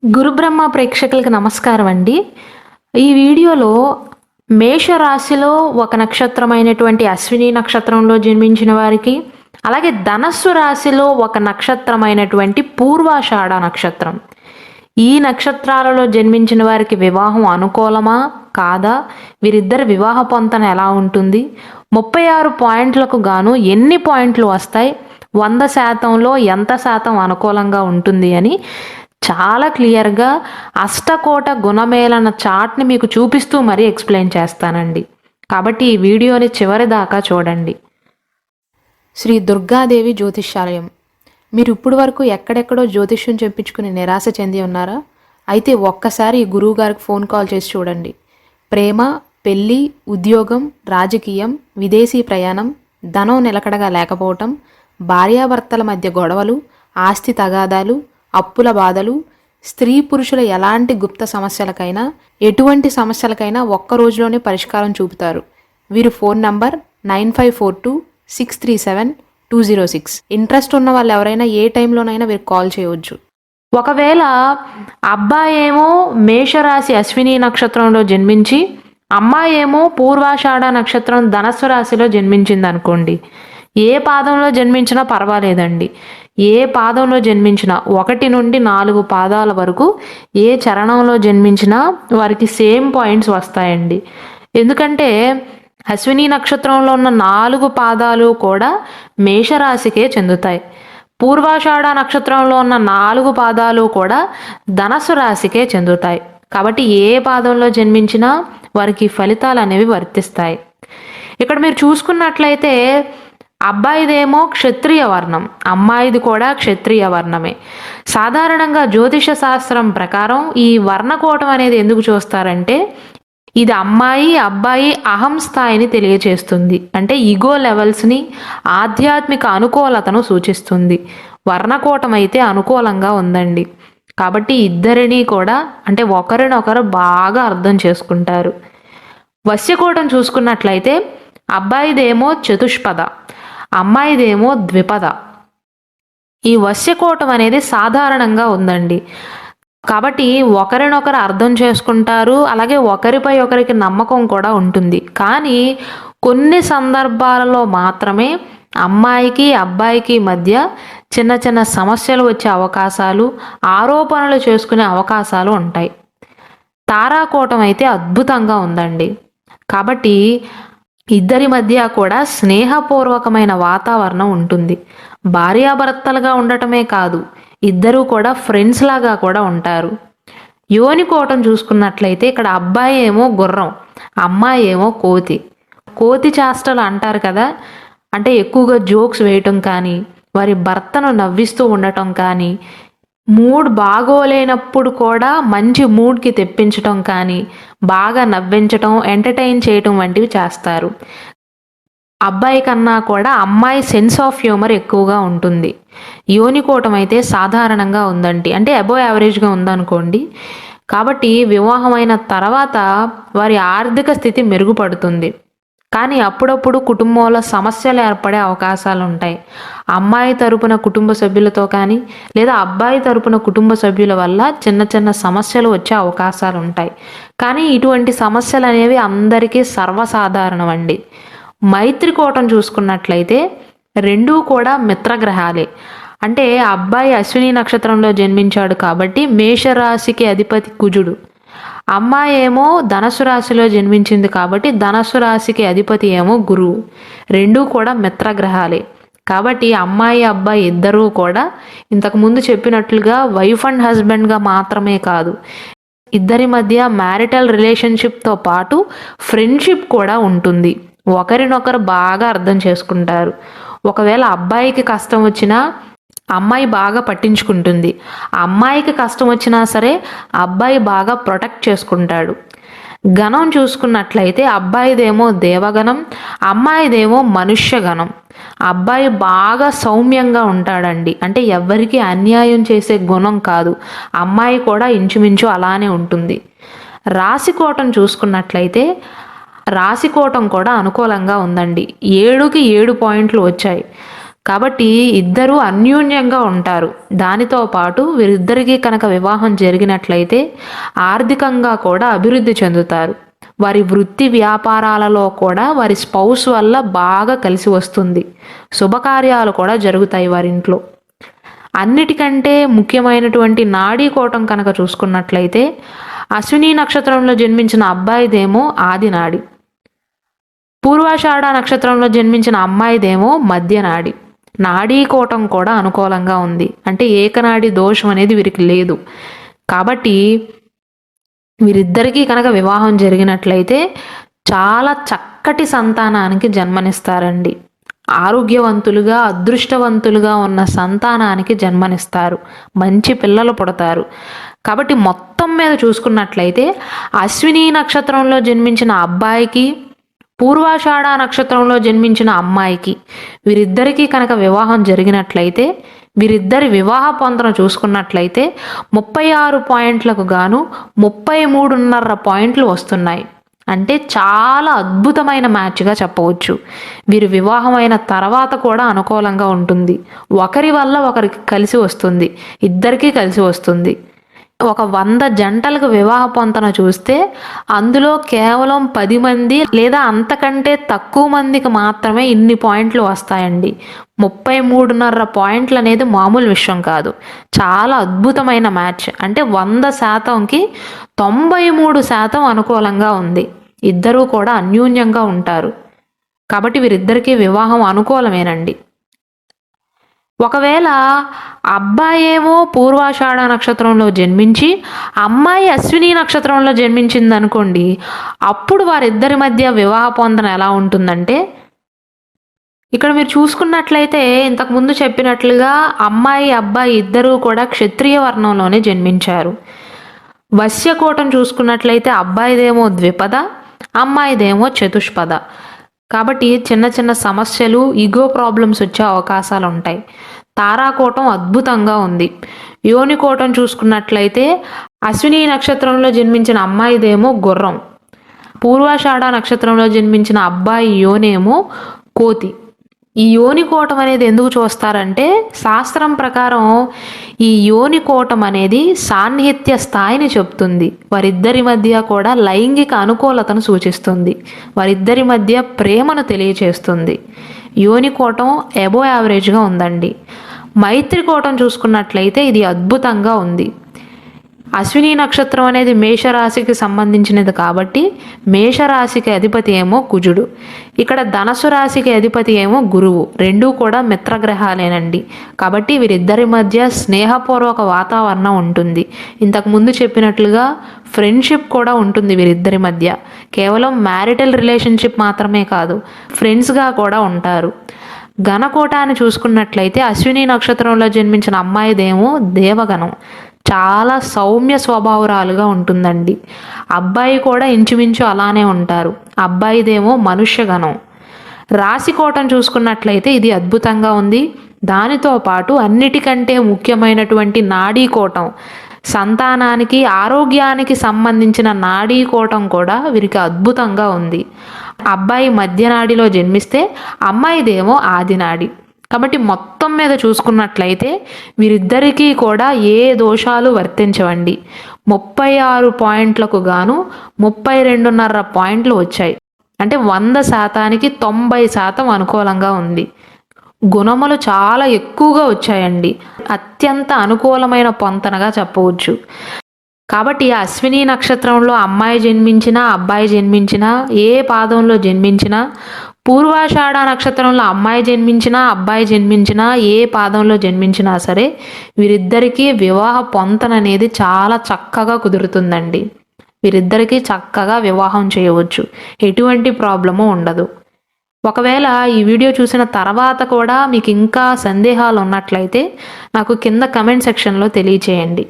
గురుబ్రహ్మ ప్రేక్షకులకు నమస్కారం అండి. ఈ వీడియోలో మేషరాశిలో ఒక నక్షత్రమైనటువంటి అశ్విని నక్షత్రంలో జన్మించిన వారికి, అలాగే ధనస్సు రాశిలో ఒక నక్షత్రమైనటువంటి పూర్వాషాఢ నక్షత్రం, ఈ నక్షత్రాలలో జన్మించిన వారికి వివాహం అనుకూలమా కాదా, వీరిద్దరి వివాహ పొంతన ఎలా ఉంటుంది, 36 పాయింట్లకు గాను ఎన్ని పాయింట్లు వస్తాయి, 100%లో ఎంత శాతం అనుకూలంగా ఉంటుంది అని చాలా క్లియర్గా అష్టకోట గుణమేళన చార్ట్ని మీకు చూపిస్తూ మరీ ఎక్స్ప్లెయిన్ చేస్తానండి. కాబట్టి ఈ వీడియోని చివరి దాకా చూడండి. శ్రీ దుర్గాదేవి జ్యోతిష్యాలయం. మీరు ఇప్పుడు వరకు ఎక్కడెక్కడో జ్యోతిష్యం చెప్పించుకుని నిరాశ చెంది ఉన్నారా? అయితే ఒక్కసారి ఈ గురువు గారికి ఫోన్ కాల్ చేసి చూడండి. ప్రేమ, పెళ్ళి, ఉద్యోగం, రాజకీయం, విదేశీ ప్రయాణం, ధనం నిలకడగా లేకపోవటం, భార్యాభర్తల మధ్య గొడవలు, ఆస్తి తగాదాలు, అప్పుల బాధలు, స్త్రీ పురుషుల ఎలాంటి గుప్త సమస్యలకైనా, ఎటువంటి సమస్యలకైనా ఒక్క రోజులోనే పరిష్కారం చూపుతారు. వీరు ఫోన్ నంబర్ 9542637206. ఇంట్రెస్ట్ ఉన్న వాళ్ళు ఎవరైనా ఏ టైంలోనైనా వీరు కాల్ చేయవచ్చు. ఒకవేళ అబ్బాయి ఏమో మేషరాశి అశ్విని నక్షత్రంలో జన్మించి, అమ్మాయి ఏమో పూర్వాషాఢ నక్షత్రం ధనస్సు రాశిలో జన్మించింది అనుకోండి. ఏ పాదంలో జన్మించినా పర్వాలేదండి. ఏ పాదంలో జన్మించినా 1 నుండి 4 పాదాల వరకు ఏ చరణంలో జన్మించినా వారికి సేమ్ పాయింట్స్ వస్తాయండి. ఎందుకంటే అశ్విని నక్షత్రంలో ఉన్న 4 పాదాలు కూడా మేషరాశికే చెందుతాయి. పూర్వాషాఢ నక్షత్రంలో ఉన్న 4 పాదాలు కూడా ధనస్సు రాశికే చెందుతాయి. కాబట్టి ఏ పాదంలో జన్మించినా వారికి ఫలితాలు అనేవి వర్తిస్తాయి. ఇక్కడ మీరు చూసుకున్నట్లయితే అబ్బాయిదేమో క్షత్రియ వర్ణం, అమ్మాయిది కూడా క్షత్రియ వర్ణమే. సాధారణంగా జ్యోతిష శాస్త్రం ప్రకారం ఈ వర్ణకోటం అనేది ఎందుకు చూస్తారంటే, ఇది అమ్మాయి అబ్బాయి అహం స్థాయిని తెలియచేస్తుంది. అంటే ఈగో లెవెల్స్ని, ఆధ్యాత్మిక అనుకూలతను సూచిస్తుంది. వర్ణకోటం అయితే అనుకూలంగా ఉందండి. కాబట్టి ఇద్దరిని కూడా అంటే ఒకరినొకరు బాగా అర్థం చేసుకుంటారు. వశ్యకోటం చూసుకున్నట్లయితే అబ్బాయిదేమో చతుష్పద, అమ్మాయిదేమో ద్విపద. ఈ వశ్యకోటం అనేది సాధారణంగా ఉందండి. కాబట్టి ఒకరినొకరు అర్థం చేసుకుంటారు, అలాగే ఒకరిపై ఒకరికి నమ్మకం కూడా ఉంటుంది. కానీ కొన్ని సందర్భాలలో మాత్రమే అమ్మాయికి అబ్బాయికి మధ్య చిన్న చిన్న సమస్యలు వచ్చే అవకాశాలు, ఆరోపణలు చేసుకునే అవకాశాలు ఉంటాయి. తారాకోటం అయితే అద్భుతంగా ఉందండి. కాబట్టి ఇద్దరి మధ్య కూడా స్నేహపూర్వకమైన వాతావరణం ఉంటుంది. భార్యాభర్తలుగా ఉండటమే కాదు, ఇద్దరూ కూడా ఫ్రెండ్స్ లాగా కూడా ఉంటారు. యోనికోటం చూసుకున్నట్లయితే ఇక్కడ అబ్బాయి ఏమో గుర్రం, అమ్మాయి ఏమో కోతి. కోతి చేష్టలు అంటారు కదా, అంటే ఎక్కువగా జోక్స్ వేయటం కానీ, వారి భర్తను నవ్విస్తూ ఉండటం కానీ, మూడ్ బాగోలేనప్పుడు కూడా మంచి మూడ్కి తెప్పించటం కానీ, బాగా నవ్వించటం, ఎంటర్టైన్ చేయటం వంటివి చేస్తారు. అబ్బాయి కన్నా కూడా అమ్మాయి సెన్స్ ఆఫ్ హ్యూమర్ ఎక్కువగా ఉంటుంది. యోనికోటం అయితే సాధారణంగా ఉందండి, అంటే అబోవ్ యావరేజ్గా ఉందనుకోండి. కాబట్టి వివాహమైన తర్వాత వారి ఆర్థిక స్థితి మెరుగుపడుతుంది. కానీ అప్పుడప్పుడు కుటుంబంలో సమస్యలు ఏర్పడే అవకాశాలు ఉంటాయి. అమ్మాయి తరపున కుటుంబ సభ్యులతో కానీ, లేదా అబ్బాయి తరపున కుటుంబ సభ్యుల వల్ల చిన్న చిన్న సమస్యలు వచ్చే అవకాశాలు ఉంటాయి. కానీ ఇటువంటి సమస్యలు అనేవి అందరికీ సర్వసాధారణం అండి. మైత్రికోటం చూసుకున్నట్లయితే రెండూ కూడా మిత్రగ్రహాలే. అంటే అబ్బాయి అశ్విని నక్షత్రంలో జన్మించాడు కాబట్టి మేషరాశికి అధిపతి కుజుడు, అమ్మాయి ఏమో ధనస్సు రాశిలో జన్మించింది కాబట్టి ధనస్సు రాశికి అధిపతి ఏమో గురువు. రెండూ కూడా మిత్రగ్రహాలే. కాబట్టి అమ్మాయి అబ్బాయి ఇద్దరూ కూడా ఇంతకుముందు చెప్పినట్లుగా వైఫ్ అండ్ హస్బెండ్గా మాత్రమే కాదు, ఇద్దరి మధ్య మ్యారిటల్ రిలేషన్షిప్తో పాటు ఫ్రెండ్షిప్ కూడా ఉంటుంది. ఒకరినొకరు బాగా అర్థం చేసుకుంటారు. ఒకవేళ అబ్బాయికి కష్టం వచ్చినా అమ్మాయి బాగా పట్టించుకుంటుంది, అమ్మాయికి కష్టం వచ్చినా సరే అబ్బాయి బాగా ప్రొటెక్ట్ చేసుకుంటాడు. గణం చూసుకున్నట్లయితే అబ్బాయిదేమో దేవగణం, అమ్మాయిదేమో మనుష్యగణం. అబ్బాయి బాగా సౌమ్యంగా ఉంటాడండి, అంటే ఎవ్వరికి అన్యాయం చేసే గుణం కాదు. అమ్మాయి కూడా ఇంచుమించు అలానే ఉంటుంది. రాశికోటం చూసుకున్నట్లయితే రాశికోటం కూడా అనుకూలంగా ఉందండి. 7కి 7 పాయింట్లు వచ్చాయి. కాబట్టి ఇద్దరూ అన్యోన్యంగా ఉంటారు. దానితో పాటు వీరిద్దరికీ కనుక వివాహం జరిగినట్లయితే ఆర్థికంగా కూడా అభివృద్ధి చెందుతారు. వారి వృత్తి వ్యాపారాలలో కూడా వారి స్పౌస్ వల్ల బాగా కలిసి వస్తుంది. శుభకార్యాలు కూడా జరుగుతాయి వారింట్లో. అన్నిటికంటే ముఖ్యమైనటువంటి నాడీకోటం కనుక చూసుకున్నట్లయితే అశ్విని నక్షత్రంలో జన్మించిన అబ్బాయిదేమో ఆది నాడి, పూర్వాషాఢ నక్షత్రంలో జన్మించిన అమ్మాయిదేమో మధ్య నాడి. నాడీకోటం కూడా అనుకూలంగా ఉంది. అంటే ఏకనాడి దోషం అనేది వీరికి లేదు. కాబట్టి వీరిద్దరికీ కనుక వివాహం జరిగినట్లయితే చాలా చక్కటి సంతానానికి జన్మనిస్తారండి. ఆరోగ్యవంతులుగా అదృష్టవంతులుగా ఉన్న సంతానానికి జన్మనిస్తారు. మంచి పిల్లలు పుడతారు. కాబట్టి మొత్తం మీద చూసుకున్నట్లయితే అశ్విని నక్షత్రంలో జన్మించిన అబ్బాయికి, పూర్వాషాఢ నక్షత్రంలో జన్మించిన అమ్మాయికి వీరిద్దరికీ కనుక వివాహం జరిగినట్లయితే వీరిద్దరి వివాహ పొందన చూసుకున్నట్లయితే 36 పాయింట్లకు గాను 33.5 పాయింట్లు వస్తున్నాయి. అంటే చాలా అద్భుతమైన మ్యాచ్గా చెప్పవచ్చు. వీరి వివాహమైన తర్వాత కూడా అనుకూలంగా ఉంటుంది. ఒకరి వల్ల ఒకరికి కలిసి వస్తుంది, ఇద్దరికీ కలిసి వస్తుంది. ఒక 100 జంటలకు వివాహ పొంతన చూస్తే అందులో కేవలం 10 మంది లేదా అంతకంటే తక్కువ మందికి మాత్రమే ఇన్ని పాయింట్లు వస్తాయండి. 33.5 పాయింట్లు అనేది మామూలు విషయం కాదు. చాలా అద్భుతమైన మ్యాచ్. అంటే 100%కి 93% అనుకూలంగా ఉంది. ఇద్దరూ కూడా అన్యోన్యంగా ఉంటారు. కాబట్టి వీరిద్దరికీ వివాహం అనుకూలమేనండి. ఒకవేళ అబ్బాయి ఏమో పూర్వాషాఢ నక్షత్రంలో జన్మించి అమ్మాయి అశ్విని నక్షత్రంలో జన్మించింది అనుకోండి, అప్పుడు వారిద్దరి మధ్య వివాహ పొందన ఎలా ఉంటుందంటే, ఇక్కడ మీరు చూసుకున్నట్లయితే ఇంతకుముందు చెప్పినట్లుగా అమ్మాయి అబ్బాయి ఇద్దరూ కూడా క్షత్రియ వర్ణంలోనే జన్మించారు. వశ్యకోటం చూసుకున్నట్లయితే అబ్బాయిదేమో ద్విపద, అమ్మాయిదేమో చతుష్పద. కాబట్టి చిన్న చిన్న సమస్యలు, ఈగో ప్రాబ్లమ్స్ వచ్చే అవకాశాలు ఉంటాయి. తారాకోటం అద్భుతంగా ఉంది. యోనికోటం చూసుకున్నట్లయితే అశ్విని నక్షత్రంలో జన్మించిన అమ్మాయిదేమో గుర్రం, పూర్వాషాఢ నక్షత్రంలో జన్మించిన అబ్బాయి యోనేమో కోతి. ఈ యోనికోటం అనేది ఎందుకు చూస్తారంటే శాస్త్రం ప్రకారం ఈ యోనికోటం అనేది సాన్నిహిత్య స్థాయిని చెప్తుంది. వారిద్దరి మధ్య కూడా లైంగిక అనుకూలతను సూచిస్తుంది. వారిద్దరి మధ్య ప్రేమను తెలియచేస్తుంది. యోనికోటం ఎబో యావరేజ్గా ఉందండి. మైత్రికోటం చూసుకున్నట్లయితే ఇది అద్భుతంగా ఉంది. అశ్విని నక్షత్రం అనేది మేషరాశికి సంబంధించినది కాబట్టి మేషరాశికి అధిపతి ఏమో కుజుడు, ఇక్కడ ధనస్సు రాశికి అధిపతి ఏమో గురువు. రెండూ కూడా మిత్రగ్రహాలేనండి. కాబట్టి వీరిద్దరి మధ్య స్నేహపూర్వక వాతావరణం ఉంటుంది. ఇంతకుముందు చెప్పినట్లుగా ఫ్రెండ్షిప్ కూడా ఉంటుంది వీరిద్దరి మధ్య. కేవలం మ్యారిటల్ రిలేషన్షిప్ మాత్రమే కాదు, ఫ్రెండ్స్గా కూడా ఉంటారు. గణకోటాన్ని చూసుకున్నట్లయితే అశ్విని నక్షత్రంలో జన్మించిన అమ్మాయిదేమో దేవగణం, చాలా సౌమ్య స్వభావరాలుగా ఉంటుందండి. అబ్బాయి కూడా ఇంచుమించు అలానే ఉంటారు. అబ్బాయిదేమో మనుష్యగణం. రాశికోటం చూసుకున్నట్లయితే ఇది అద్భుతంగా ఉంది. దానితో పాటు అన్నిటికంటే ముఖ్యమైనటువంటి నాడీకోటం, సంతానానికి ఆరోగ్యానికి సంబంధించిన నాడీకోటం కూడా వీరికి అద్భుతంగా ఉంది. అబ్బాయి మధ్యనాడిలో జన్మిస్తే అమ్మాయిదేమో ఆదినాడి. కాబట్టి మొత్తం మీద చూసుకున్నట్లయితే వీరిద్దరికీ కూడా ఏ దోషాలు వర్తించవండి. 36 పాయింట్లకు గాను 32.5 పాయింట్లు వచ్చాయి. అంటే 100%కి 90% అనుకూలంగా ఉంది. గుణములు చాలా ఎక్కువగా వచ్చాయండి. అత్యంత అనుకూలమైన పొంతనగా చెప్పవచ్చు. కాబట్టి అశ్విని నక్షత్రంలో అమ్మాయి జన్మించినా అబ్బాయి జన్మించినా, ఏ పాదంలో జన్మించినా, పూర్వాషాఢ నక్షత్రంలో అమ్మాయి జన్మించినా అబ్బాయి జన్మించినా, ఏ పాదంలో జన్మించినా సరే వీరిద్దరికీ వివాహ పొంతన అనేది చాలా చక్కగా కుదురుతుందండి. వీరిద్దరికీ చక్కగా వివాహం చేయవచ్చు. ఎటువంటి ప్రాబ్లము ఉండదు. ఒకవేళ ఈ వీడియో చూసిన తర్వాత కూడా మీకు ఇంకా సందేహాలు ఉన్నట్లయితే నాకు కింద కమెంట్ సెక్షన్లో తెలియచేయండి.